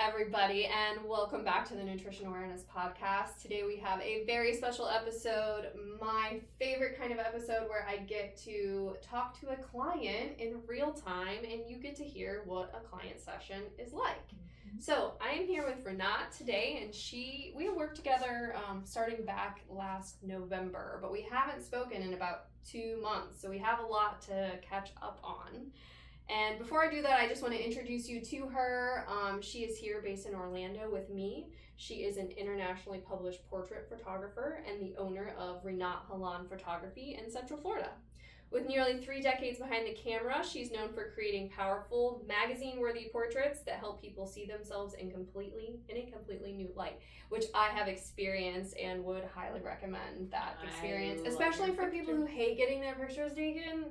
everybody, and welcome back to the Nutrition Awareness Podcast. Today we have a very special episode, my favorite kind of episode where I get to talk to a client in real time and you get to hear what a client session is like. So I am here with Rinat today, and we have worked together starting back last November, but we haven't spoken in about 2 months, so we have a lot to catch up on. And before I do that, I just want to introduce you to her. She is here based in Orlando with me. She is an internationally published portrait photographer and the owner of Rinat Halon Photography in Central Florida. With nearly 3 decades behind the camera, she's known for creating powerful, magazine-worthy portraits that help people see themselves in a completely new light, which I have experienced and would highly recommend that experience, especially for people who hate getting their pictures taken.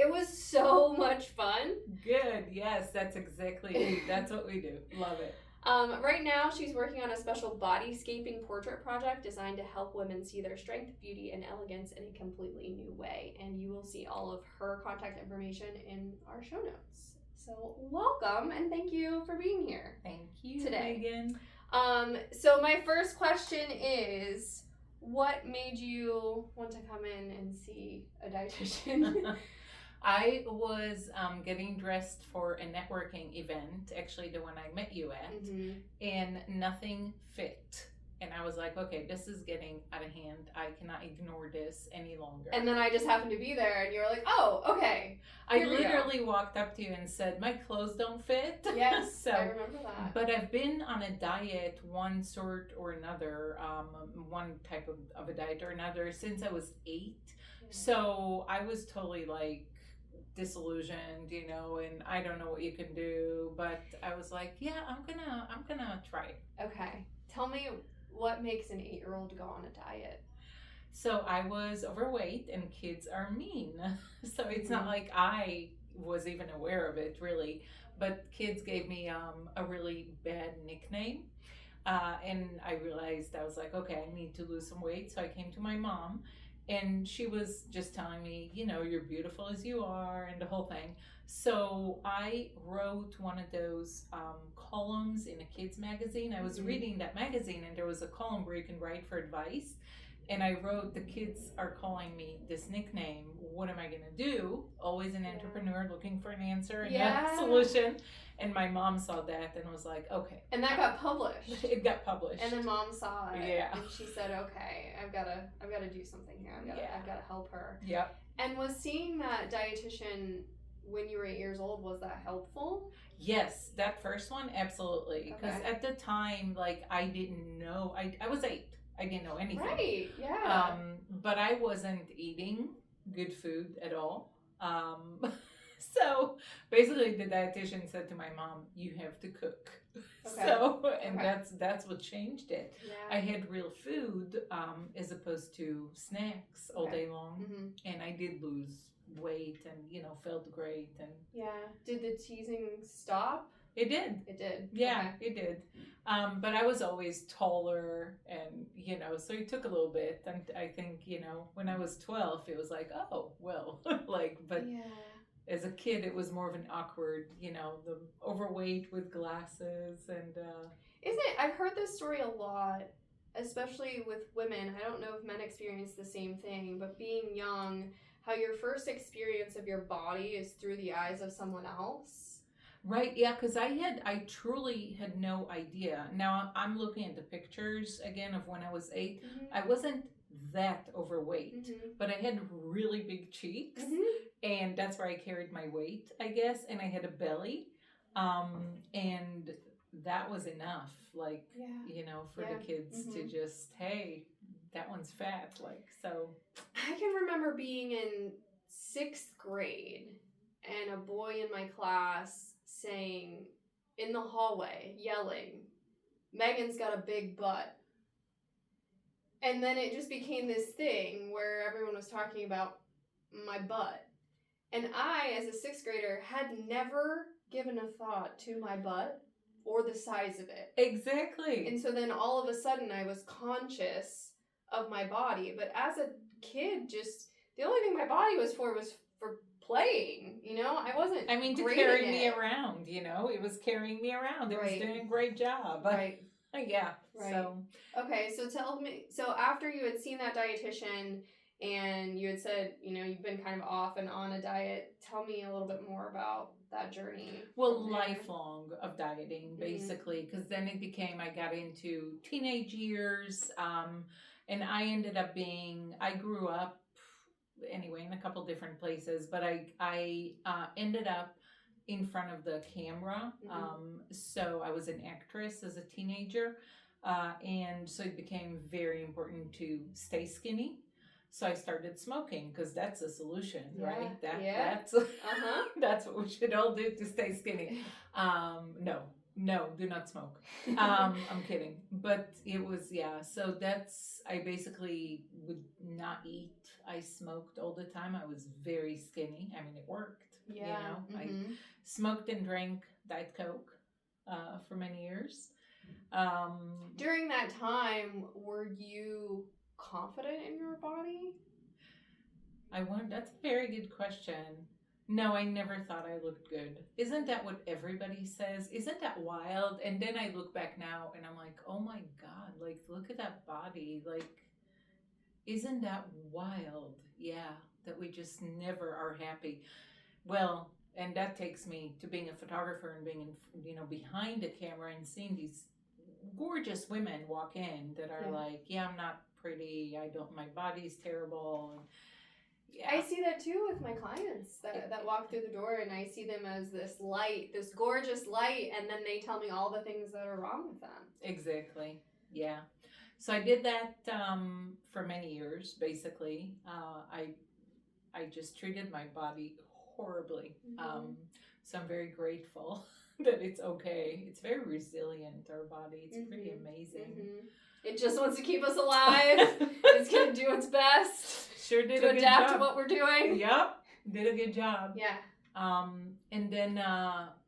It was so much fun. Good. Yes, that's exactly it. That's what we do. Love it. Right now, she's working on a special bodyscaping portrait project designed to help women see their strength, beauty, and elegance in a completely new way. And you will see all of her contact information in our show notes. So welcome, and thank you for being here. Thank you today. Megan. So my first question is, what made you want to come in and see a dietitian? I was getting dressed for a networking event, actually the one I met you at, and nothing fit. And I was like, okay, this is getting out of hand. I cannot ignore this any longer. And then I just happened to be there, and you were like, oh, okay. I literally walked up to you and said, my clothes don't fit. Yes, I remember that. But I've been on a diet, one sort or another, one type of a diet or another, since I was 8. So I was totally like, disillusioned, and I don't know what you can do, but I was like, yeah, I'm gonna try it. Okay, tell me what makes an 8-year-old go on a diet. So I was overweight, and kids are mean, so it's not like I was even aware of it really, but kids gave me a really bad nickname, and I realized, I was like, okay, I need to lose some weight. So I came to my mom, and she was just telling me, you're beautiful as you are, and the whole thing. So I wrote one of those columns in a kids magazine. I was reading that magazine, and there was a column where you can write for advice. And I wrote, the kids are calling me this nickname. What am I going to do? Always an entrepreneur looking for an answer and a solution. And my mom saw that and was like, okay. And that got published. It got published. And then mom saw it. Yeah. And she said, okay, I've got to do something here. I've got to help her. Yep. And was seeing that dietitian when you were 8 years old, was that helpful? Yes, that first one, absolutely. Because at the time, like, I didn't know. I was 8. I didn't know anything. Right, yeah. But I wasn't eating good food at all. So basically the dietitian said to my mom, you have to cook. Okay. So, and that's what changed it. Yeah. I had real food as opposed to snacks all day long. And I did lose weight and, felt great. And yeah. Did the teasing stop? It did. It did. Yeah, it did. But I was always taller and, so it took a little bit. And I think, when I was 12, it was like, oh, well, but as a kid, it was more of an awkward, the overweight with glasses and. Isn't it? I've heard this story a lot, especially with women. I don't know if men experience the same thing, but being young, how your first experience of your body is through the eyes of someone else. Right, yeah, because I truly had no idea. Now, I'm looking at the pictures again of when I was 8. I wasn't that overweight, but I had really big cheeks, and that's where I carried my weight, I guess, and I had a belly, and that was enough, like, for the kids to just, hey, that one's fat, like, so. I can remember being in 6th grade, and a boy in my class saying in the hallway, yelling, Megan's got a big butt. And then it just became this thing where everyone was talking about my butt. And I, as a 6th grader, had never given a thought to my butt or the size of it. Exactly. And so then all of a sudden I was conscious of my body. But as a kid, just the only thing my body was for playing, you know? I wasn't I mean, to great carry in me it. around, you know, it was carrying me around. It was Right. doing a great job. Right. Yeah. Right. So, Okay, so tell me, so after you had seen that dietitian and you had said, you know, you've been kind of off and on a diet, tell me a little bit more about that journey. well, from there. lifelong of dieting, basically, because then it became, I got into teenage years, and I ended up I grew up anyway in a couple different places, but I ended up in front of the camera. So I was an actress as a teenager, and so it became very important to stay skinny. So I started smoking because that's the solution, right? That's that's what we should all do to stay skinny. No, do not smoke. I'm kidding, but it was So I basically would not eat. I smoked all the time. I was very skinny. I mean, it worked. Yeah. You know, I smoked and drank Diet Coke for many years. During that time, were you confident in your body? That's a very good question. No, I never thought I looked good. Isn't that what everybody says? Isn't that wild? And then I look back now and I'm like, oh my God, like, look at that body. Like, isn't that wild? Yeah, that we just never are happy. Well, and that takes me to being a photographer and being, behind the camera and seeing these gorgeous women walk in that are like, I'm not pretty. My body's terrible. Yeah. I see that too with my clients that walk through the door, and I see them as this light, this gorgeous light, and then they tell me all the things that are wrong with them. Exactly. Yeah. So I did that for many years, basically. I just treated my body horribly. So I'm very grateful that it's okay. It's very resilient, our body. It's pretty amazing. It just wants to keep us alive. It's going to do its best. Sure did to a good adapt job. to what we're doing. Yep. Did a good job. Yeah. And then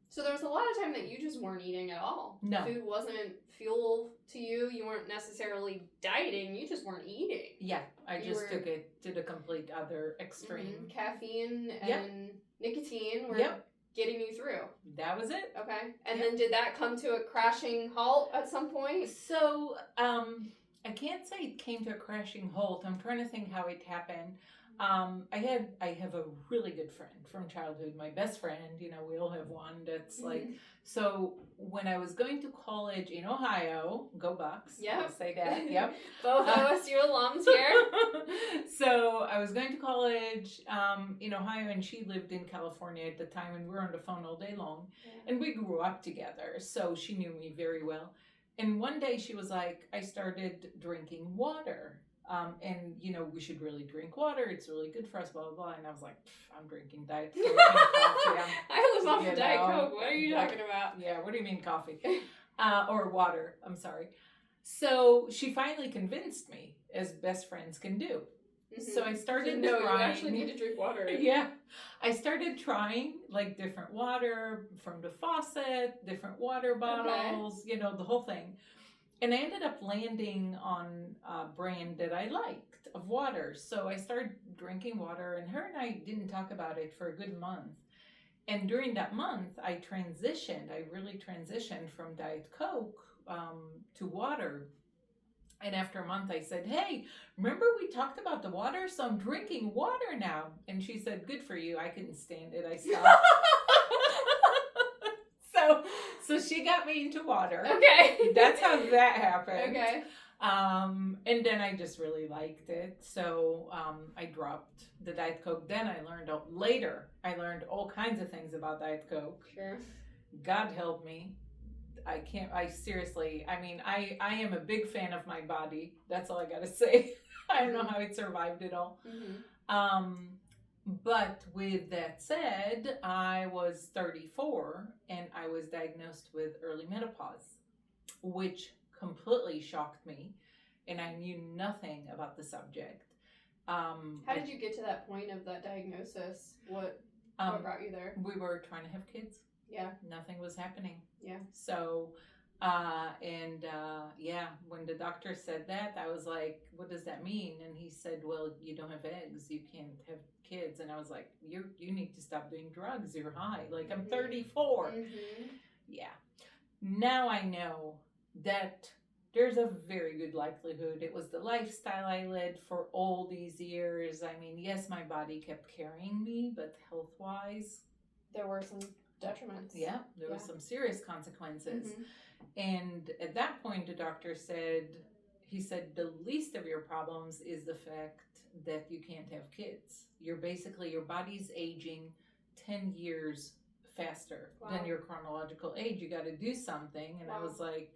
so there was a lot of time that you just weren't eating at all. No. Food wasn't fuel to you. You weren't necessarily dieting. You just weren't eating. Yeah. I just took it to the complete other extreme. Caffeine and nicotine were getting you through. That was it. Okay. And then did that come to a crashing halt at some point? So, I can't say it came to a crashing halt. I'm trying to think how it happened. I have a really good friend from childhood, my best friend. We all have one that's like. So when I was going to college in Ohio, go Bucks. Yeah, I'll say that. Yep. Both OSU alums here. So I was going to college in Ohio, and she lived in California at the time, and we were on the phone all day long, and we grew up together. So she knew me very well. And one day she was like, I started drinking water. And, we should really drink water. It's really good for us, blah, blah, blah. And I was like, I'm drinking Diet Coke and coffee. I live off of Diet Coke. What are you talking about? Yeah, what do you mean coffee? Or water. I'm sorry. So she finally convinced me, as best friends can do. So I started trying. You actually need to drink water. Yeah. I started trying like different water from the faucet, different water bottles, the whole thing. And I ended up landing on a brand that I liked of water. So I started drinking water, and her and I didn't talk about it for a good month. And during that month, I really transitioned from Diet Coke to water. And after a month, I said, hey, remember we talked about the water? So I'm drinking water now. And she said, good for you. I couldn't stand it. I stopped. So she got me into water. Okay. That's how that happened. Okay. And then I just really liked it. So I dropped the Diet Coke. Then I learned all kinds of things about Diet Coke. Sure. God help me. I am a big fan of my body. That's all I gotta say. I don't know how it survived it all. But with that said, I was 34 and I was diagnosed with early menopause, which completely shocked me, and I knew nothing about the subject. How did you get to that point of that diagnosis? What brought you there? We were trying to have kids. Yeah. Nothing was happening. Yeah. So, Yeah, when the doctor said that, I was like, what does that mean? And he said, well, you don't have eggs, you can't have kids. And I was like, you need to stop doing drugs, you're high. Like, I'm 34. Yeah. Now I know that there's a very good likelihood it was the lifestyle I led for all these years. I mean, yes, my body kept carrying me, but health wise, there were some detriments. Yeah, there was some serious consequences. And at that point, the doctor said, he said, the least of your problems is the fact that you can't have kids. You're basically, your body's aging 10 years faster than your chronological age. You got to do something. And I was like,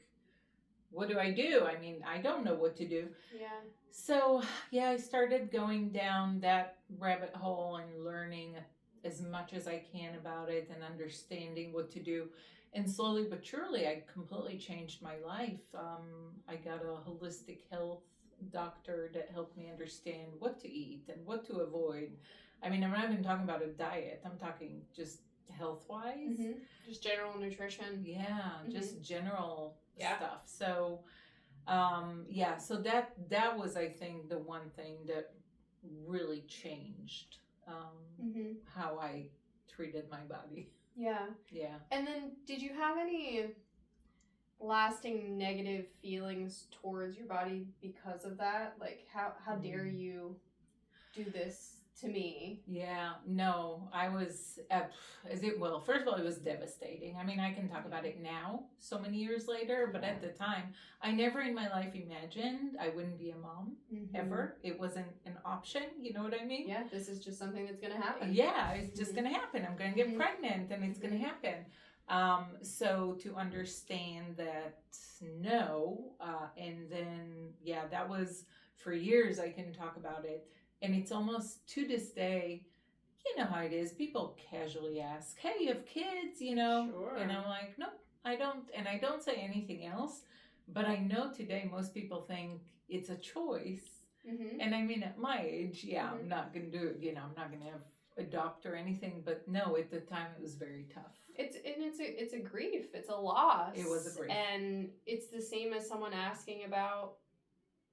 what do I do? I mean, I don't know what to do. Yeah. So, yeah, I started going down that rabbit hole and learning as much as I can about it and understanding what to do. And slowly but surely, I completely changed my life. I got a holistic health doctor that helped me understand what to eat and what to avoid. I mean, I'm not even talking about a diet. I'm talking just health-wise. Just general nutrition. Yeah, just general stuff. So, so that was, I think, the one thing that really changed how I treated my body. Yeah. Yeah. And then, did you have any lasting negative feelings towards your body because of that? Like, how dare you do this to me? Yeah, no, I was first of all, it was devastating. I mean, I can talk about it now, so many years later, but at the time, I never in my life imagined I wouldn't be a mom, ever. It wasn't an option, you know what I mean? Yeah, this is just something that's gonna happen. Yeah, it's just gonna happen. I'm gonna get pregnant and it's gonna happen. So to understand that, no, and then, that was, for years I couldn't talk about it. And it's almost to this day, you know how it is. People casually ask, hey, you have kids, you know? Sure. And I'm like, nope, I don't. And I don't say anything else. But I know today most people think it's a choice. And I mean, at my age, I'm not going to do it. You know, I'm not going to have adopt or anything. But no, at the time, it was very tough. It's a grief. It's a loss. It was a grief. And it's the same as someone asking about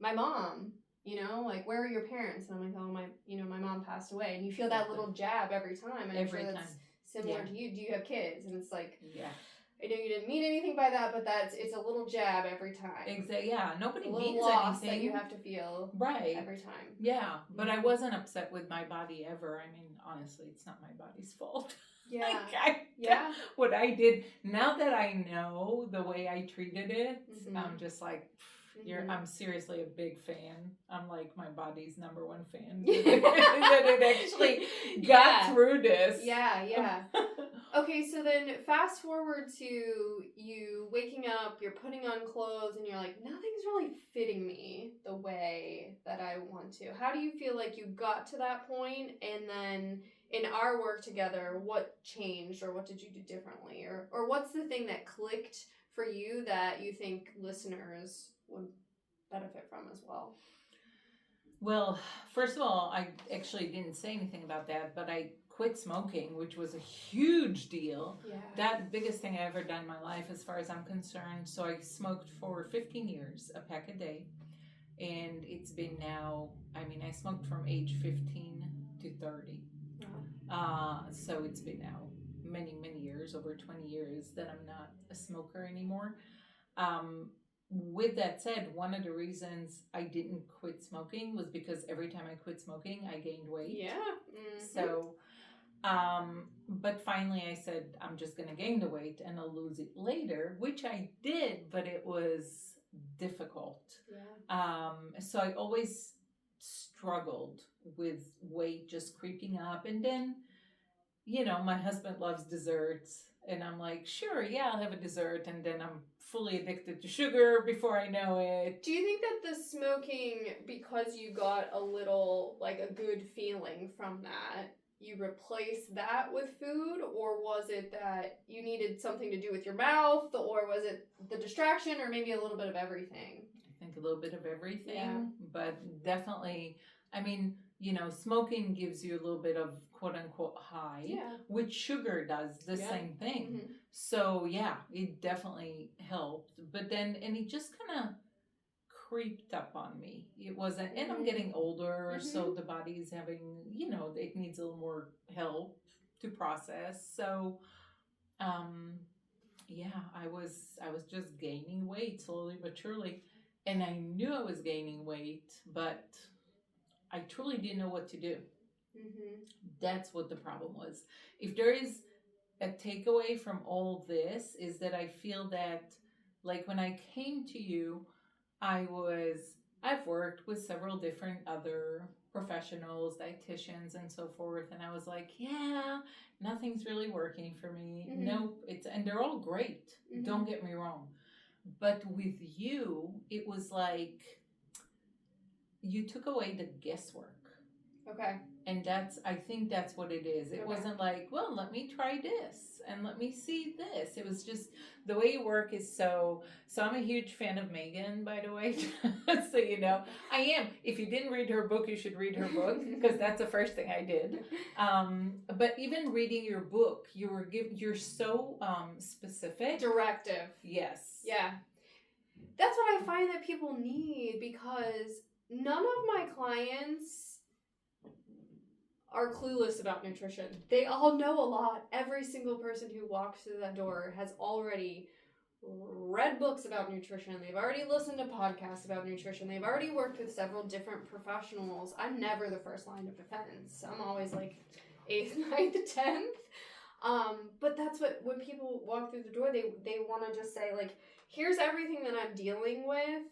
my mom. You know, like, where are your parents? And I'm like, oh, my mom passed away. And you feel that little jab every time. And every I'm sure that's similar to you. Do you have kids? And it's like, I know you didn't mean anything by that, but it's a little jab every time. Exactly. Yeah, nobody means anything. Loss that you have to feel every time. Yeah, but I wasn't upset with my body ever. I mean, honestly, it's not my body's fault. Yeah. What I did, now that I know the way I treated it, I'm just like, I'm seriously a big fan. I'm like my body's number one fan. That it actually got through this. Yeah. Okay, so then fast forward to you waking up, you're putting on clothes, and you're like, nothing's really fitting me the way that I want to. How do you feel like you got to that point? And then in our work together, what changed, or what did you do differently? Or what's the thing that clicked for you that you think listeners would benefit from as well? Well, first of all, I actually didn't say anything about that, but I quit smoking, which was a huge deal. Yeah. That biggest thing I ever done in my life as far as I'm concerned. So I smoked for 15 years, a pack a day. And it's been now, I mean, I smoked from age 15 to 30. Wow. So it's been now many, many years, over 20 years that I'm not a smoker anymore. With that said, one of the reasons I didn't quit smoking was because every time I quit smoking, I gained weight. Yeah. So, but finally I said, I'm just going to gain the weight and I'll lose it later, which I did, but it was difficult. Yeah. So I always struggled with weight just creeping up. And then, you know, my husband loves desserts. And I'm like, sure, I'll have a dessert. And then I'm fully addicted to sugar before I know it. Do you think that the smoking, because you got a little, like, a good feeling from that, you replaced that with food? Or was it that you needed something to do with your mouth? Or was it the distraction, or maybe a little bit of everything? I think a little bit of everything. But definitely, I mean, you know, smoking gives you a little bit of quote unquote high, which sugar does the same thing. So it definitely helped. But then, and it just kind of creeped up on me. It wasn't, and I'm getting older, so the body's having, it needs a little more help to process. So, yeah, I was just gaining weight slowly but surely, and I knew I was gaining weight, but I truly didn't know what to do. That's what the problem was. If there is a takeaway from all this, is that I feel that, like, when I came to you, I've worked with several different other professionals, dietitians, and so forth, and I was like, yeah, nothing's really working for me. Nope, and they're all great. Don't get me wrong, but with you, it was like you took away the guesswork. Okay. And I think that's what it is. It wasn't like, well, let me try this and let me see this. It was just the way you work is so I'm a huge fan of Megan, by the way. So you know, I am. If you didn't read her book, you should read her book, because that's the first thing I did. But even reading your book, you're so specific. Directive. Yes. Yeah. That's what I find that people need, because none of my clients are clueless about nutrition. They all know a lot. Every single person who walks through that door has already read books about nutrition. They've already listened to podcasts about nutrition. They've already worked with several different professionals. I'm never the first line of defense. I'm always like 8th, 9th, 10th. But that's what, when people walk through the door, they want to just say, like, here's everything that I'm dealing with.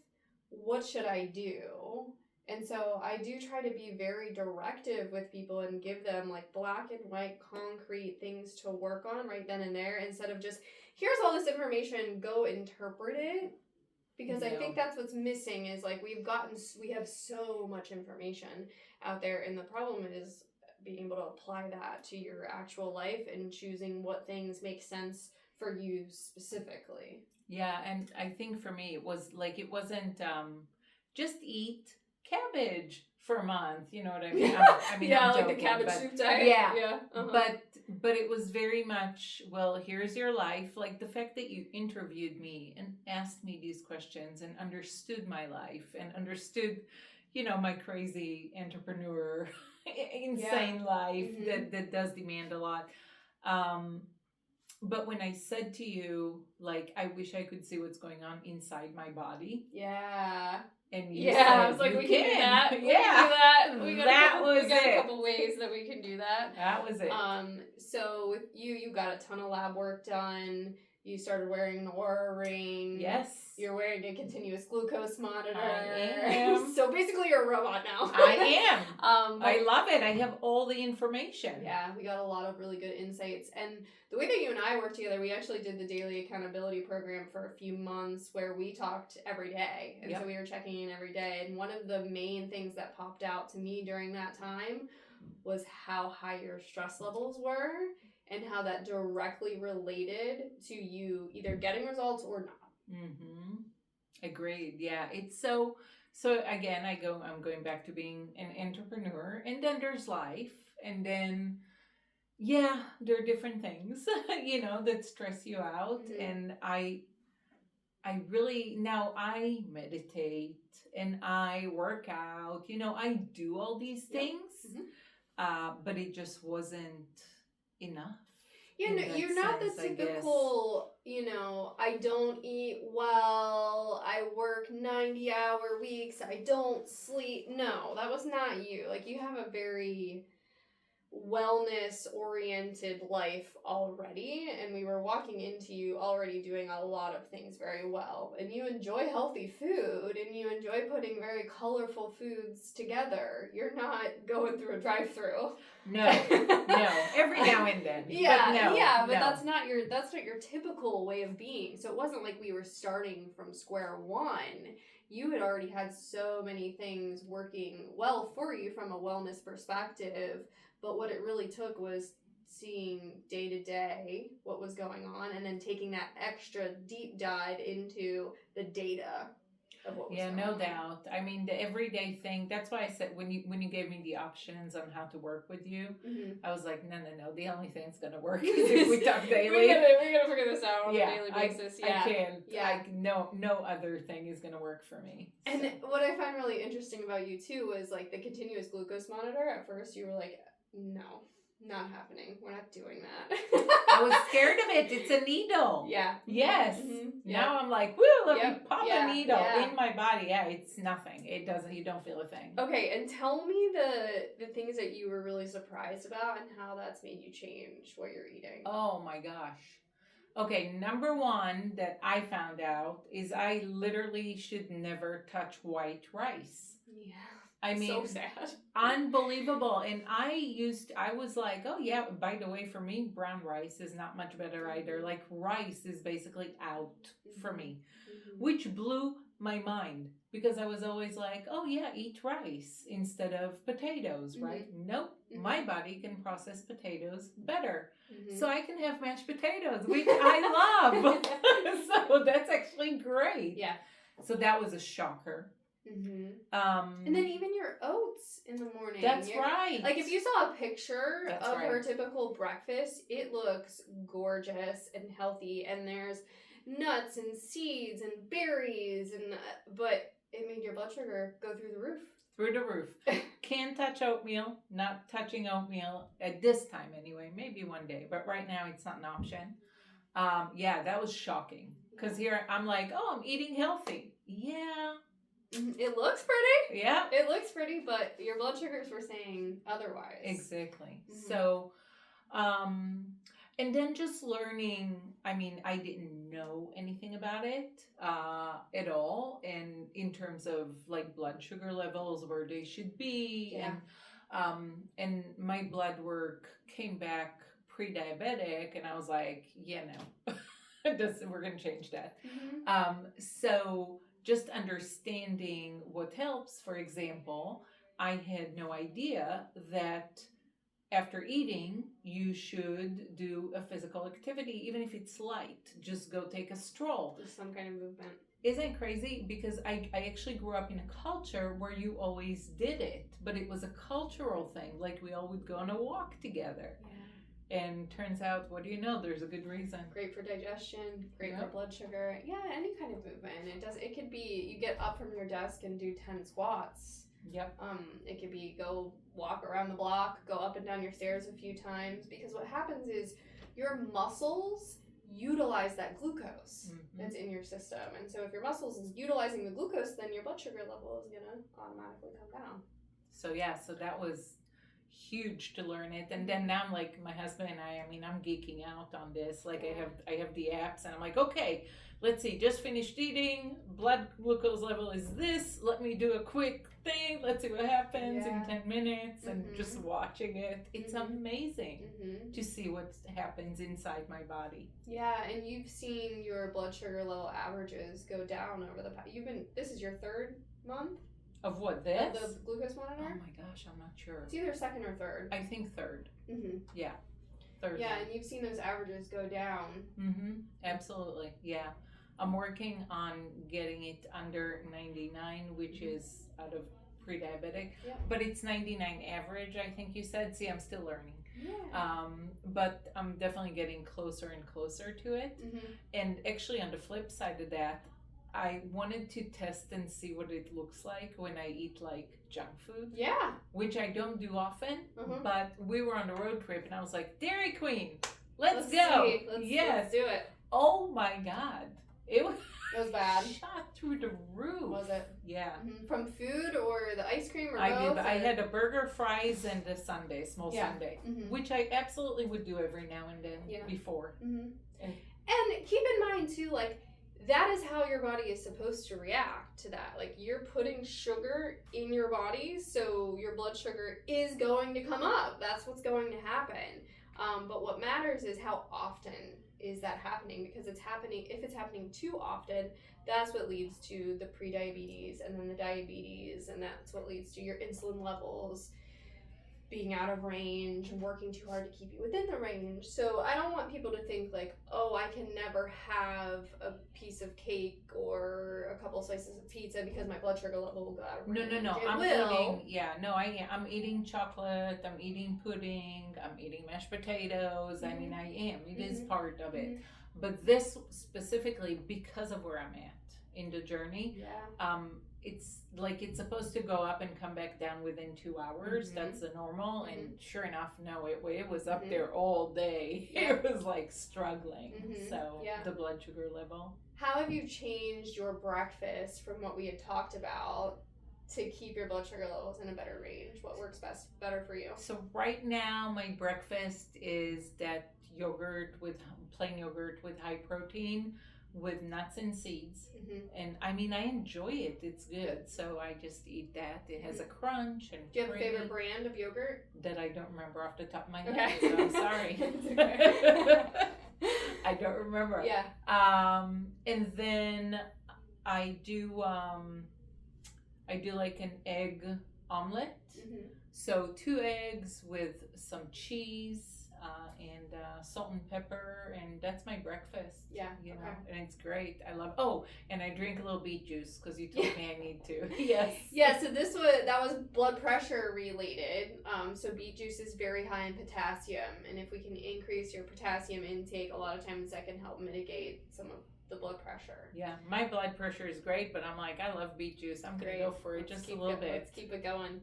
What should I do? And so I do try to be very directive with people and give them, like, black and white concrete things to work on right then and there, instead of just, here's all this information, go interpret it. Because I think that's what's missing, is like we have so much information out there, and the problem is being able to apply that to your actual life and choosing what things make sense for you specifically. Yeah, and I think for me it wasn't just eat cabbage for a month, you know what I mean? Yeah, I'm like joking, the cabbage soup diet. Yeah. But it was very much, well, here's your life. Like the fact that you interviewed me and asked me these questions and understood my life and understood, my crazy entrepreneur, insane life that does demand a lot. But when I said to you, like, I wish I could see what's going on inside my body. Yeah. And you said, I was like, we can do that. We can do that. We got a couple ways that we can do that. That was it. So with you got a ton of lab work done. You started wearing an Oura ring. Yes. You're wearing a continuous glucose monitor. I am. So basically you're a robot now. I am. I love it. I have all the information. Yeah, we got a lot of really good insights. And the way that you and I work together, we actually did the daily accountability program for a few months where we talked every day. And so we were checking in every day. And one of the main things that popped out to me during that time was how high your stress levels were and how that directly related to you either getting results or not. Mm-hmm. Agreed. Yeah. It's so again, I'm going back to being an entrepreneur, and then there's life, and then there are different things, that stress you out. And I really, now I meditate and I work out, I do all these things, but it just wasn't enough. You're not the typical, I don't eat well, I work 90-hour weeks, I don't sleep. No, that was not you. Like, you have a very wellness-oriented life already, and we were walking into you already doing a lot of things very well. And you enjoy healthy food, and you enjoy putting very colorful foods together. You're not going through a drive-through. No, every now and then. But that's not your typical way of being. So it wasn't like we were starting from square one. You had already had so many things working well for you from a wellness perspective, but what it really took was seeing day to day what was going on, and then taking that extra deep dive into the data. of what was Yeah, going no on. doubt. I mean, the everyday thing. That's why I said when you gave me the options on how to work with you, I was like, no. The only thing that's gonna work is if we talk daily. we're gonna figure this out on a daily basis. I can't. Yeah. No other thing is gonna work for me. And what I find really interesting about you too is like the continuous glucose monitor. At first, you were like, no. Not happening. We're not doing that. I was scared of it. It's a needle. Yeah. Yes. Now I'm like, woo, let me pop a needle in my body. Yeah, it's nothing. It doesn't, you don't feel a thing. Okay, and tell me the things that you were really surprised about and how that's made you change what you're eating. Oh my gosh. Okay, number one that I found out is I literally should never touch white rice. Yeah. I mean, so sad. Unbelievable. And I was like, oh yeah, by the way, for me, brown rice is not much better either. Like rice is basically out for me, which blew my mind because I was always like, oh yeah, eat rice instead of potatoes, right? Nope. My body can process potatoes better. So I can have mashed potatoes, which I love. So that's actually great. Yeah. So that was a shocker. And then even your oats in the morning. That's right. Like if you saw a picture of her typical breakfast, it looks gorgeous and healthy, and there's nuts and seeds and berries, and but it made your blood sugar go through the roof. Through the roof. Can't touch oatmeal. Not touching oatmeal at this time anyway. Maybe one day, but right now it's not an option. Yeah, that was shocking because here I'm like, oh, I'm eating healthy. Yeah. It looks pretty. Yeah. It looks pretty, but your blood sugars were saying otherwise. Exactly. So, and then just learning, I mean, I didn't know anything about it at all. And in terms of like blood sugar levels, where they should be. And my blood work came back pre-diabetic. And I was like, yeah, no, we're going to change that. So just understanding what helps, for example, I had no idea that after eating, you should do a physical activity, even if it's light. Just go take a stroll. Just some kind of movement. Isn't it crazy? Because I actually grew up in a culture where you always did it, but it was a cultural thing. Like we all would go on a walk together. Yeah. And turns out, what do you know? There's a good reason. Great for digestion, great for blood sugar. Yeah, any kind of movement. It could be you get up from your desk and do 10 squats. Yep. It could be go walk around the block, go up and down your stairs a few times, because what happens is your muscles utilize that glucose that's in your system. And so if your muscles is utilizing the glucose, then your blood sugar level is going to automatically come down. So so that was huge to learn it. And then now I'm like, my husband and I mean, I'm geeking out on this. Like I have the apps and I'm like, okay, let's see, just finished eating, blood glucose level is this, let me do a quick thing, let's see what happens in 10 minutes and just watching it. It's amazing to see what happens inside my body. Yeah, and you've seen your blood sugar level averages go down over the past, this is your third month? Of what, this? Of the glucose monitor? Oh my gosh, I'm not sure. It's either second or third. I think third. Yeah, third. Yeah, and you've seen those averages go down. Absolutely, yeah. I'm working on getting it under 99, which is out of pre-diabetic. Yeah. But it's 99 average, I think you said. See, I'm still learning. Yeah. But I'm definitely getting closer and closer to it. And actually, on the flip side of that, I wanted to test and see what it looks like when I eat like junk food. Yeah. Which I don't do often, but we were on a road trip and I was like, Dairy Queen, let's go. Let's do it. Oh my God. It was bad. Shot through the roof. Was it? Yeah. From food or the ice cream or both? I had a burger, fries, and a sundae, small sundae, which I absolutely would do every now and then before. And keep in mind too, like, that is how your body is supposed to react to that. Like, you're putting sugar in your body, so your blood sugar is going to come up. That's what's going to happen. But what matters is how often is that happening, because if it's happening too often, that's what leads to the pre-diabetes and then the diabetes, and that's what leads to your insulin levels being out of range and working too hard to keep you within the range. So I don't want people to think like, oh, I can never have a piece of cake or or a couple slices of pizza because my blood sugar level will go out of range. No. I'm eating chocolate. I'm eating pudding. I'm eating mashed potatoes. I mean, I am. It is part of it. But this specifically because of where I'm at in the journey. It's like it's supposed to go up and come back down within 2 hours. That's the normal. And sure enough, no, it was up there all day. It was like struggling. So the blood sugar level. How have you changed your breakfast from what we had talked about to keep your blood sugar levels in a better range? What works better for you? So right now my breakfast is that plain yogurt with high protein with nuts and seeds. And I mean, I enjoy it. It's good. So I just eat that. It has a crunch and do you have a favorite brand of yogurt? That I don't remember off the top of my head. So I'm sorry. I don't remember. And then I do like an egg omelet. So 2 eggs with some cheese and salt and pepper, and that's my breakfast. You know, and it's great. I love. Oh, and I drink a little beet juice because you told me I need to. So that was blood pressure related. So beet juice is very high in potassium, and if we can increase your potassium intake, a lot of times that can help mitigate some of the blood pressure. My blood pressure is great, but I'm like, I love beet juice. I'm gonna go for it just a little bit. Let's keep it going.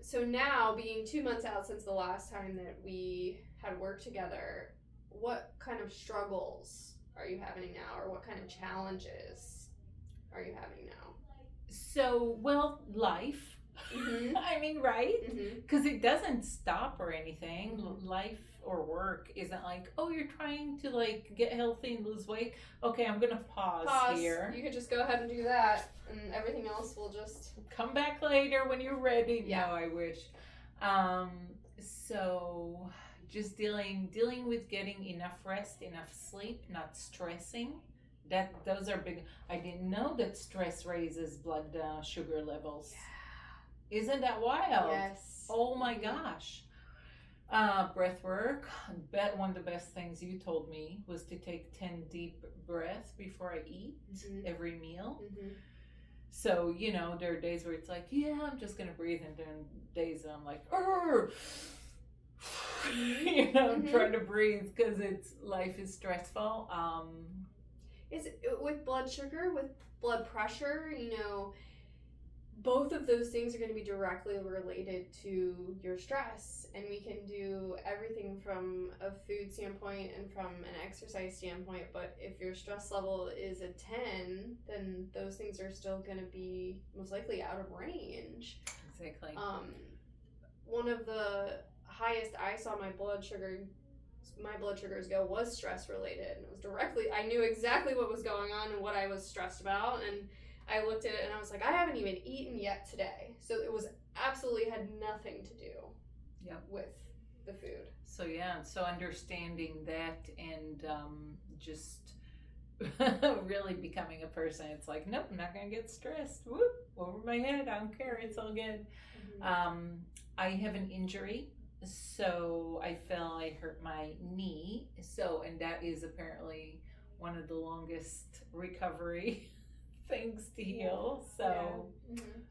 So now, being 2 months out since the last time that we had worked together, what kind of struggles are you having now, or what kind of challenges are you having now? So, well, life. I mean, right? Because it doesn't stop or anything. Life or work isn't like, oh, you're trying to like get healthy and lose weight. Okay, I'm gonna pause here. You could just go ahead and do that, and everything else will just come back later when you're ready. No, I wish. So just dealing with getting enough rest, enough sleep, not stressing. Those are big. I didn't know that stress raises blood sugar levels. Isn't that wild? Yes. Oh my gosh. Breath work. One of the best things you told me was to take 10 deep breaths before I eat every meal. So, you know, there are days where it's like, I'm just going to breathe. And then days I'm like, you know, I'm trying to breathe because life is stressful. Is it, with blood sugar, with blood pressure, you know, both of those things are going to be directly related to your stress, and we can do everything from a food standpoint and from an exercise standpoint, but if your stress level is a 10, then those things are still going to be most likely out of range. Exactly. One of the highest I saw my blood sugars go was stress related, and it was directly, I knew exactly what was going on and what I was stressed about, and I looked at it and I was like, I haven't even eaten yet today. So it was absolutely had nothing to do with the food. So so understanding that and just really becoming a person. It's like, nope, I'm not gonna get stressed. Whoop, over my head. I don't care. It's all good. I have an injury. So I hurt my knee. And that is apparently one of the longest recovery things to heal. So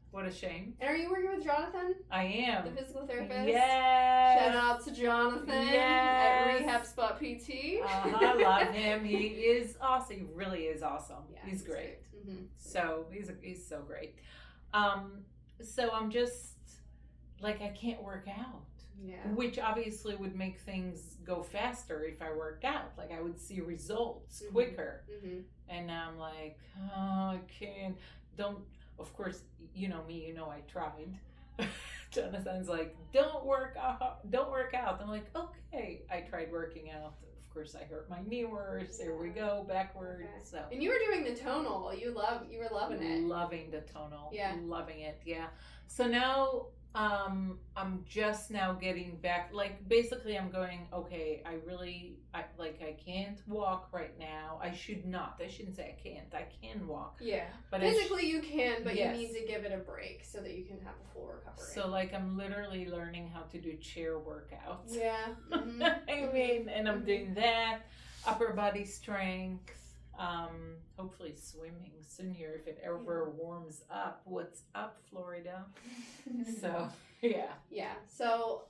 what a shame. And are you working with Jonathan? I am. The physical therapist? Yes. Shout out to Jonathan at Rehab Spot PT. I love him. He is awesome. He really is awesome. Yeah, he's great. So he's so great. So I'm just like, I can't work out. Which obviously would make things go faster if I worked out. Like I would see results quicker. And now I'm like, oh, I can't. Of course, you know me, you know I tried. Jonathan's like, don't work out. I'm like, okay. I tried working out. Of course, I hurt my knee worse. There we go, backwards. So. And you were doing the tonal. You were loving it. Loving the tonal. Loving it. So now I'm just now getting back, like basically I'm going, okay, I can't walk right now. I shouldn't say I can't. I can walk. But physically you can, but you need to give it a break so that you can have a full recovery. So like I'm literally learning how to do chair workouts. I mean, and I'm doing that, upper body strength, Hopefully swimming soon here if it ever warms up. What's up, Florida? So, yeah. Yeah. So,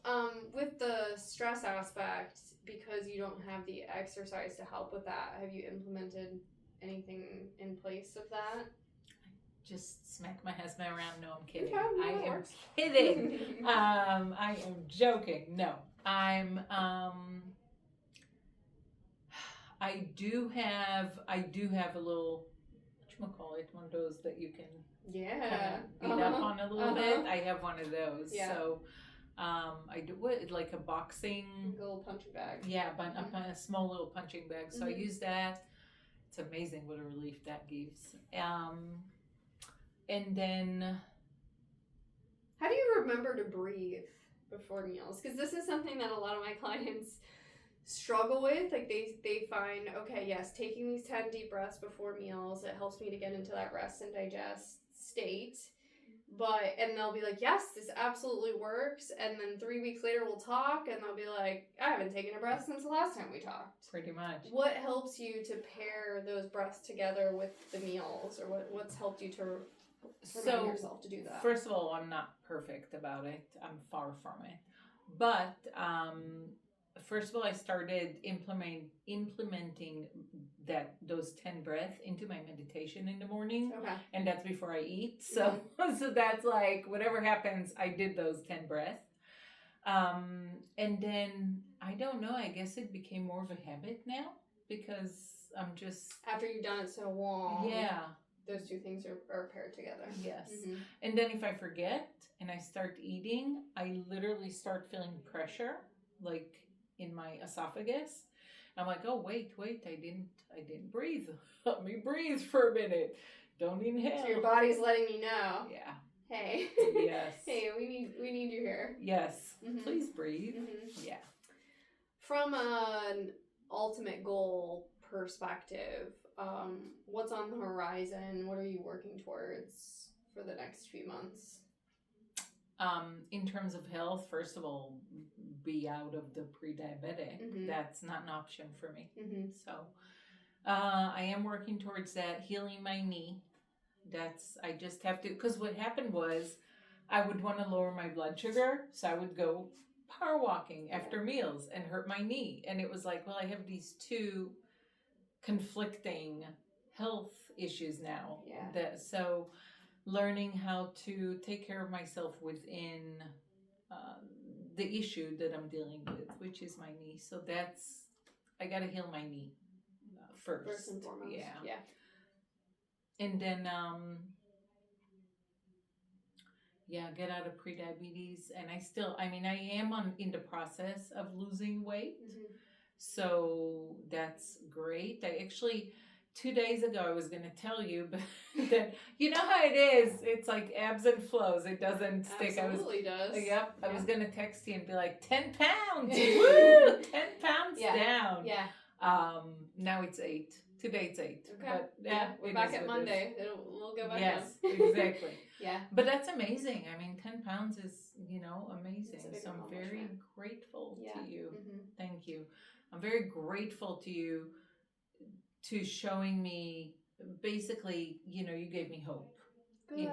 with the stress aspect, because you don't have the exercise to help with that, have you implemented anything in place of that? Just smack my husband around. No, I'm kidding. Okay, I am works. kidding. I am joking. No, I do have a little, whatchamacallit, one of those that you can kind of beat up on a little bit. I have one of those. Yeah. So I do it like a boxing. A little punching bag. Yeah, but a small little punching bag. So I use that. It's amazing what a relief that gives. And then, how do you remember to breathe before meals? Because this is something that a lot of my clients struggle with. Like they find, okay, yes, taking these 10 deep breaths before meals, it helps me to get into that rest and digest state. And they'll be like, yes, this absolutely works. And then 3 weeks later we'll talk and they'll be like, I haven't taken a breath since the last time we talked. Pretty much. What helps you to pair those breaths together with the meals, or what's helped you to remind yourself to do that? First of all, I'm not perfect about it. I'm far from it. But first of all, I started implementing those 10 breaths into my meditation in the morning. Okay. And that's before I eat. So so that's like whatever happens, I did those 10 breaths. And then I don't know, I guess it became more of a habit now because I'm just, after you've done it so long. Yeah. Those two things are paired together. Yes. And then if I forget and I start eating, I literally start feeling pressure, like in my esophagus. I'm like, oh wait, I didn't breathe. Let me breathe for a minute. Don't inhale. So your body's letting you know. Yeah. Hey. Yes. Hey, we need you here. Yes. Please breathe. Yeah. From an ultimate goal perspective, what's on the horizon? What are you working towards for the next few months? In terms of health, first of all, be out of the pre-diabetic. That's not an option for me. So I am working towards that, healing my knee. I just have to, because what happened was I would want to lower my blood sugar, so I would go power walking after meals and hurt my knee. And it was like, well, I have these two conflicting health issues now. Yeah. So learning how to take care of myself within the issue that I'm dealing with, which is my knee. So I got to heal my knee first. First and foremost. Yeah. And then, get out of prediabetes. And I am in the process of losing weight. So that's great. I actually, 2 days ago, I was going to tell you, but that, you know how it is. It's like ebbs and flows. It doesn't stick. Absolutely does. Yep. I was going to text you and be like, 10 pounds. Woo! 10 pounds down. Yeah. Now it's 8. Today it's 8. Okay. But we're back at Monday. We'll go back down. Yes, exactly. Yeah. But that's amazing. 10 pounds is, amazing. So I'm very grateful to you. Thank you. I'm very grateful to you to showing me, basically, you gave me hope. Good. In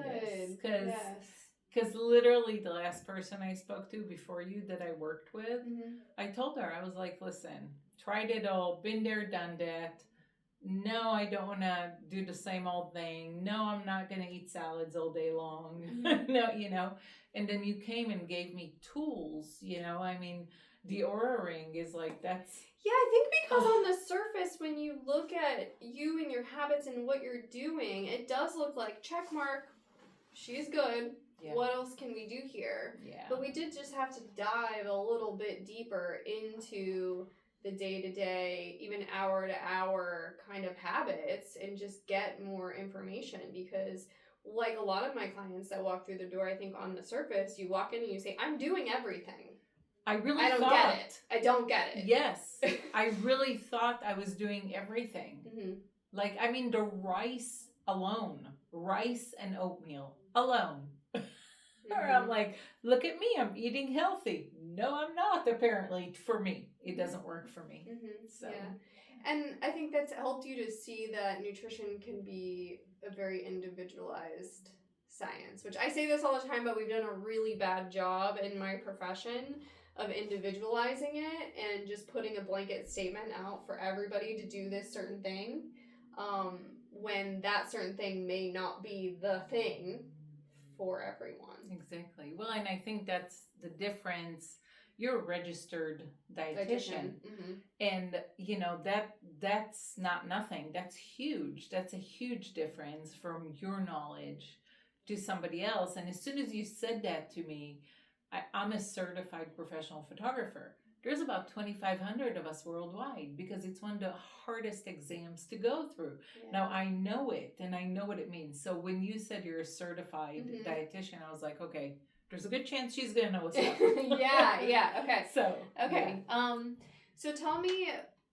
this. Because literally the last person I spoke to before you that I worked with, I told her, I was like, listen, tried it all, been there, done that. No, I don't want to do the same old thing. No, I'm not going to eat salads all day long. No, and then you came and gave me tools, the Aura Ring is like, that's... Yeah, I think because on the surface, when you look at you and your habits and what you're doing, it does look like, check mark, she's good. Yeah. What else can we do here? Yeah. But we did just have to dive a little bit deeper into the day-to-day, even hour-to-hour kind of habits and just get more information, because like a lot of my clients that walk through the door, I think on the surface, you walk in and you say, I'm doing everything. I don't get it. I don't get it. Yes. I really thought I was doing everything. Like, the rice alone, rice and oatmeal alone. Or I'm like, look at me, I'm eating healthy. No, I'm not, apparently. For me, it doesn't work for me. So. Yeah. And I think that's helped you to see that nutrition can be a very individualized science, which I say this all the time, but we've done a really bad job in my profession of individualizing it and just putting a blanket statement out for everybody to do this certain thing, when that certain thing may not be the thing for everyone. Exactly. Well, and I think that's the difference. You're a registered dietitian. Mm-hmm. And that's not nothing. That's huge. That's a huge difference from your knowledge to somebody else. And as soon as you said that to me, I'm a certified professional photographer. There's about 2,500 of us worldwide because it's one of the hardest exams to go through. Yeah. Now, I know it and I know what it means. So when you said you're a certified dietitian, I was like, okay, there's a good chance she's going to know what's up. Yeah. Okay. Okay. Yeah. So tell me,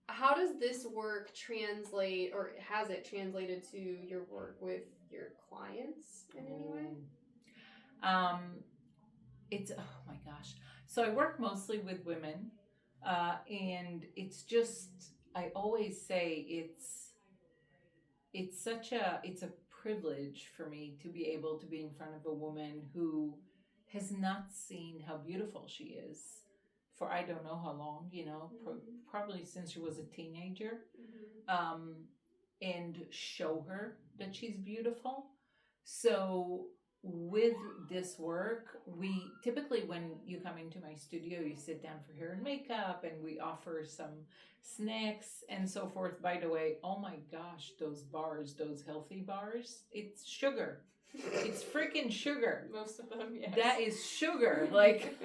how does this work translate, or has it translated to your work with your clients in any way? It's, oh my gosh. So I work mostly with women, and it's just, I always say it's a privilege for me to be able to be in front of a woman who has not seen how beautiful she is for I don't know how long, probably since she was a teenager, and show her that she's beautiful. So with this work, we typically, when you come into my studio, you sit down for hair and makeup, and we offer some snacks and so forth. By the way, oh my gosh, those healthy bars, it's sugar. It's freaking sugar. Most of them, yes. That is sugar. Like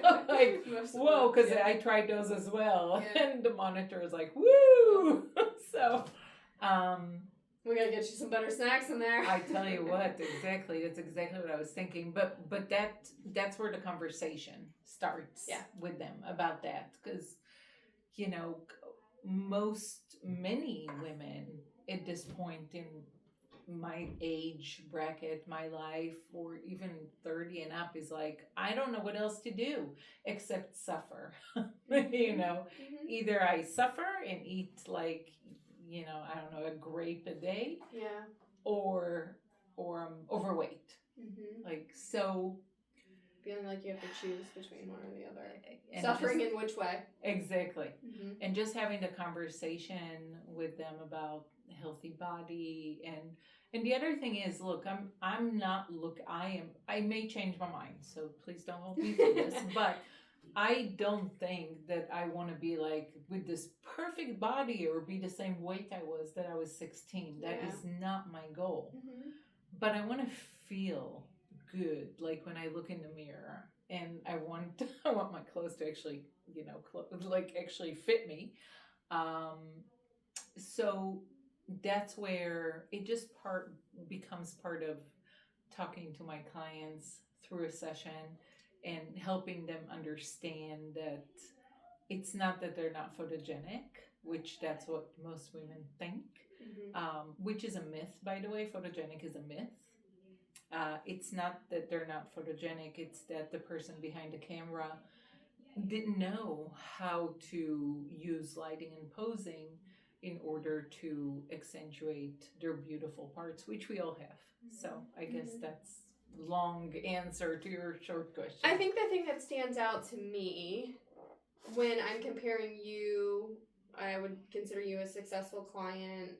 whoa, because I tried those as well. Yeah. And the monitor is like, woo! So, we gotta get you some better snacks in there. I tell you what, exactly. That's exactly what I was thinking. But that's where the conversation starts with them about that. Because, many women at this point in my age bracket, my life, or even 30 and up, is like, I don't know what else to do except suffer. Either I suffer and eat like, I don't know, a grape a day, or I'm overweight. Like, so feeling like you have to choose between one or the other, and suffering in which way. Exactly. And just having the conversation with them about healthy body. And the other thing is, look, I may change my mind, so please don't hold me to this, but I don't think that I want to be like with this perfect body or be the same weight I was that I was 16. That is not my goal. But I want to feel good, like when I look in the mirror, and I want my clothes to actually, actually fit me. So that's where it just becomes part of talking to my clients through a session and helping them understand that it's not that they're not photogenic, which that's what most women think, which is a myth, by the way. Photogenic is a myth. It's not that they're not photogenic, it's that the person behind the camera didn't know how to use lighting and posing in order to accentuate their beautiful parts, which we all have. So I guess that's long answer to your short question. I think the thing that stands out to me when I'm comparing you, I would consider you a successful client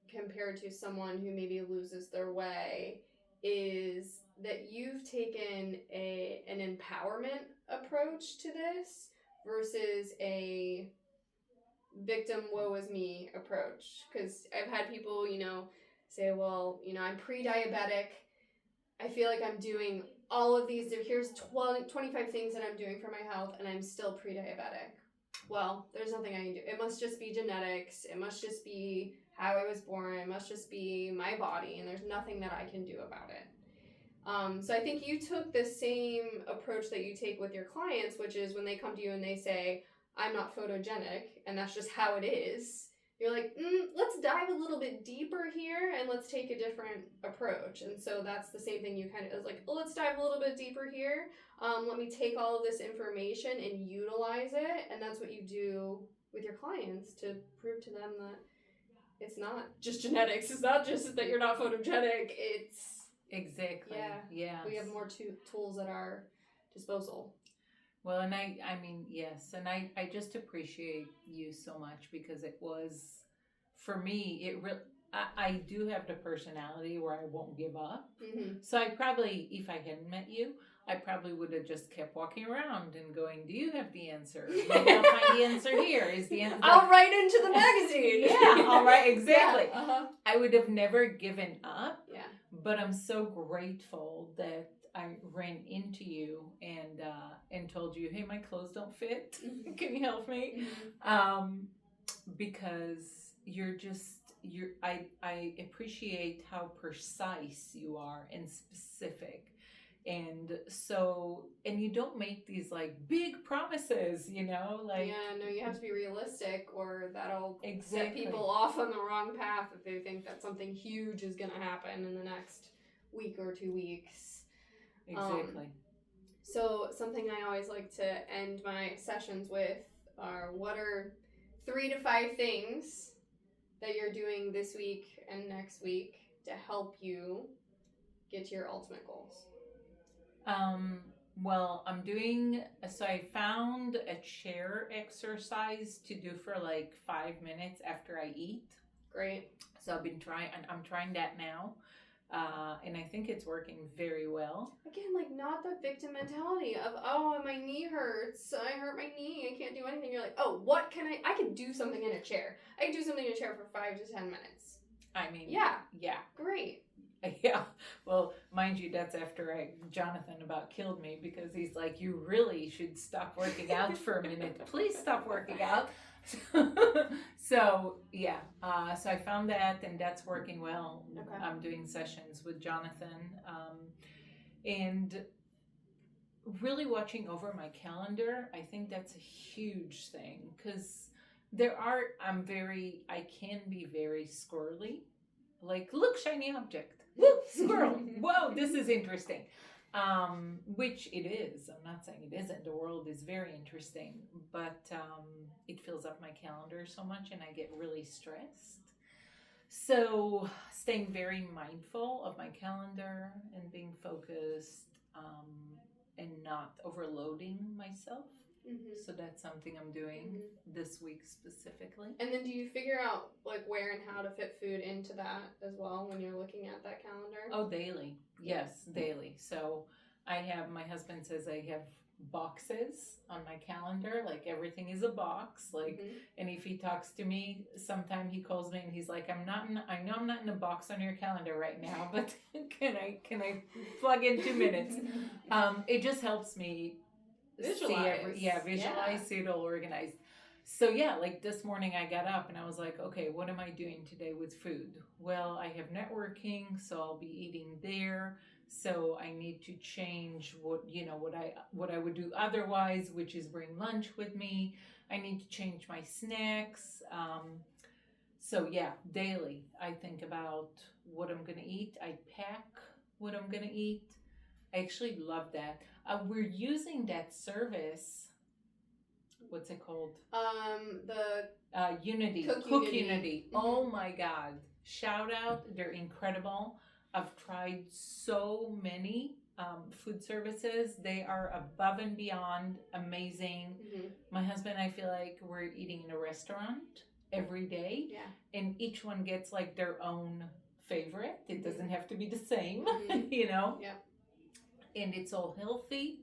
compared to someone who maybe loses their way, is that you've taken an empowerment approach to this versus a victim woe is me approach. Because I've had people, say, well, I'm pre-diabetic, I feel like I'm doing all of these, here's 25 things that I'm doing for my health, and I'm still pre-diabetic. Well, there's nothing I can do. It must just be genetics. It must just be how I was born. It must just be my body, and there's nothing that I can do about it. So I think you took the same approach that you take with your clients, which is when they come to you and they say, I'm not photogenic, and that's just how it is. You're like, let's dive a little bit deeper here, and let's take a different approach. And so that's the same thing you kind of is like, let's dive a little bit deeper here. Let me take all of this information and utilize it. And that's what you do with your clients to prove to them that it's not just genetics. It's not just that you're not photogenic. It's exactly. Yeah. We have more tools at our disposal. Well, and I mean, yes, and I just appreciate you so much because it was, for me, I do have the personality where I won't give up. Mm-hmm. So I probably, if I hadn't met you, I probably would have just kept walking around and going, do you have the answer? Maybe I'll find the answer here. Is the answer? I'll write into the magazine. Yeah, all right, exactly. Yeah, uh-huh. I would have never given up. Yeah. But I'm so grateful that I ran into you and told you, hey, my clothes don't fit. Mm-hmm. Can you help me? Mm-hmm. Because I appreciate how precise you are and specific. And so, and you don't make these like big promises, you know, like. Yeah, no, you have to be realistic or that'll Exactly. set people off on the wrong path if they think that something huge is going to happen in the next week or 2 weeks. Exactly. So something I always like to end my sessions with are, what are 3 to 5 things that you're doing this week and next week to help you get to your ultimate goals? Well, so I found a chair exercise to do for like 5 minutes after I eat. Great. So I'm trying that now. And I think it's working very well. Again, like, not the victim mentality of, oh, my knee hurts, I hurt my knee, I can't do anything. You're like, oh, what can I can do something in a chair. I can do something in a chair for 5 to 10 minutes. I mean, yeah. Great. Yeah. Well, mind you, that's after Jonathan about killed me because he's like, you really should stop working out for a minute. Please stop working out. So yeah, so I found that and that's working well. Okay. I'm doing sessions with Jonathan, and really watching over my calendar. I think that's a huge thing because I can be very squirrely, like, look, shiny object, woo, squirrel, whoa, this is interesting. Which it is. I'm not saying it isn't. The world is very interesting, but it fills up my calendar so much and I get really stressed. So staying very mindful of my calendar and being focused, and not overloading myself. Mm-hmm. So that's something I'm doing this week specifically. And then do you figure out like where and how to fit food into that as well when you're looking at that calendar? Oh, daily. Yes, daily. So my husband says I have boxes on my calendar, like everything is a box, like, and if he talks to me, sometime he calls me and he's like, I know I'm not in a box on your calendar right now, but can I plug in 2 minutes? It just helps me visualize, see it all organized. So yeah, like this morning I got up and I was like, okay, what am I doing today with food? Well, I have networking, so I'll be eating there. So I need to change what I would do otherwise, which is bring lunch with me. I need to change my snacks. So yeah, daily I think about what I'm gonna eat. I pack what I'm gonna eat. I actually love that. We're using that service. What's it called? The Unity. Cook Unity. Mm-hmm. Oh my God. Shout out. They're incredible. I've tried so many food services. They are above and beyond amazing. Mm-hmm. My husband and I feel like we're eating in a restaurant every day. Yeah. And each one gets like their own favorite. It doesn't have to be the same, you know? Yeah. And it's all healthy.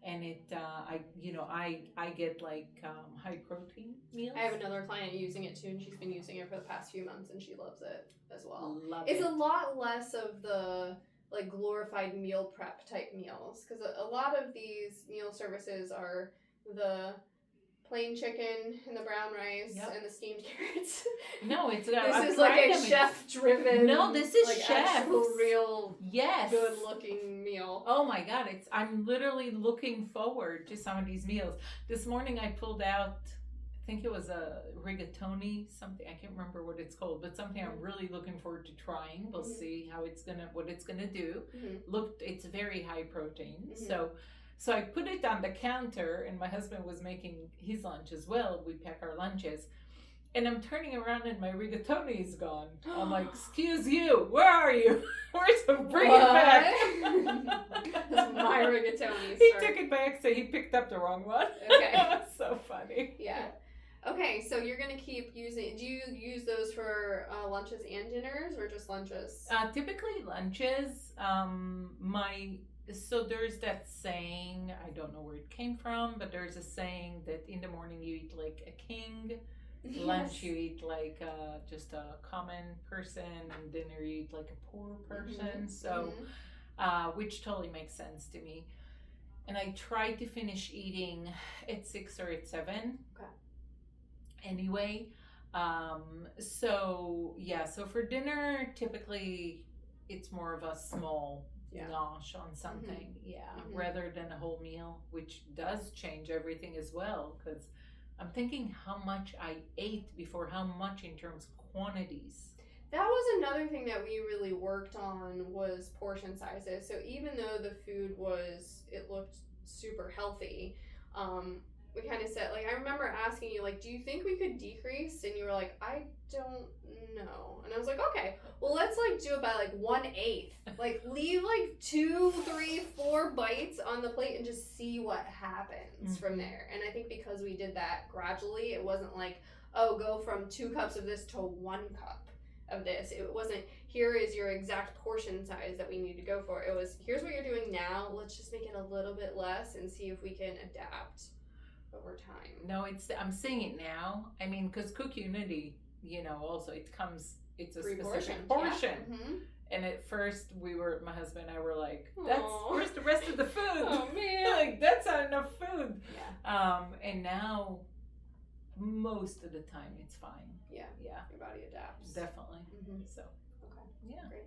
And I get like high protein meals. I have another client using it too, and she's been using it for the past few months, and she loves it as well. It's a lot less of the like glorified meal prep type meals, because a lot of these meal services are the plain chicken and the brown rice and the steamed carrots. No, it's this is like a chef-driven. No, this is like chefs. Actual, real, yes, good-looking meal. Oh my God, I'm literally looking forward to some of these meals. This morning I pulled out, I think it was a rigatoni, something, I can't remember what it's called, but something I'm really looking forward to trying. We'll see what it's gonna do. It's very high protein, So I put it on the counter, and my husband was making his lunch as well. We pack our lunches. And I'm turning around and my rigatoni is gone. I'm like, excuse you, where are you? Where's the bring it back? It's my rigatoni, He sir. took it back, so he picked up the wrong one. Okay. So funny. Yeah. Okay, so you're gonna keep using. Do you use those for lunches and dinners, or just lunches? Typically lunches. So there's that saying. I don't know where it came from, but there's a saying that in the morning you eat like a king. Lunch you eat like just a common person, and dinner you eat like a poor person. So, which totally makes sense to me. And I try to finish eating at 6 or at 7. Okay. Anyway, so for dinner, typically it's more of a small nosh on something, rather than a whole meal, which does change everything as well, because I'm thinking how much I ate before how much in terms of quantities. That was another thing that we really worked on was portion sizes. So even though the food it looked super healthy, we kind of said, like, I remember asking you, like, do you think we could decrease? And you were like, I don't know. And I was like, okay, well, let's, like, do it by, like, 1/8. Like, leave, like, 2, 3, 4 bites on the plate and just see what happens from there. And I think because we did that gradually, it wasn't like, oh, go from 2 cups of this to 1 cup of this. It wasn't, here is your exact portion size that we need to go for. It was, here's what you're doing now. Let's just make it a little bit less and see if we can adapt over time. No, I'm saying it now. I mean, because Cook Unity, also it's a specific portion. Yeah. And at first my husband and I were like, where's the rest of the food? Oh man. Like, that's not enough food. Yeah. And now most of the time it's fine. Yeah. Your body adapts. Definitely. So. Okay. Yeah. Great.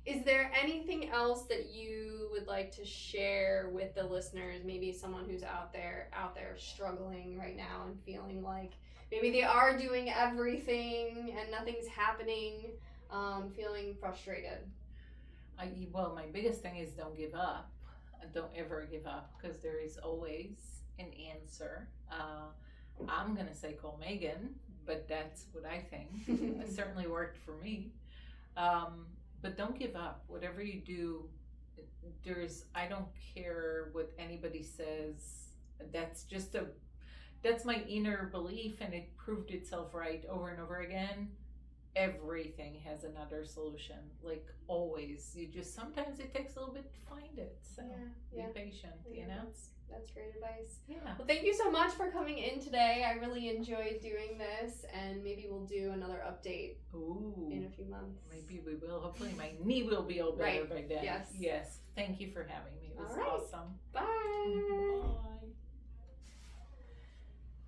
Is there anything else that you would like to share with the listeners? Maybe someone who's out there struggling right now and feeling like maybe they are doing everything and nothing's happening, feeling frustrated. Well, my biggest thing is don't give up. Don't ever give up, because there is always an answer. I'm gonna say call Megan, but that's what I think. It certainly worked for me. But don't give up. Whatever you do, I don't care what anybody says. That's my inner belief, and it proved itself right over and over again. Everything has another solution, like always. Sometimes it takes a little bit to find it. So be patient, That's great advice. Yeah. Well, thank you so much for coming in today. I really enjoyed doing this, and maybe we'll do another update in a few months. Maybe we will. Hopefully my knee will be all better by then. Yes. Thank you for having me. It was awesome. Bye. Bye.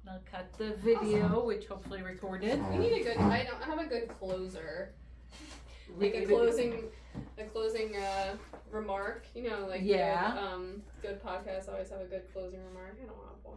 I'll cut the video, which hopefully recorded. We need I have a good closer. Like a closing remark, good podcast always have a good closing remark. I don't have one.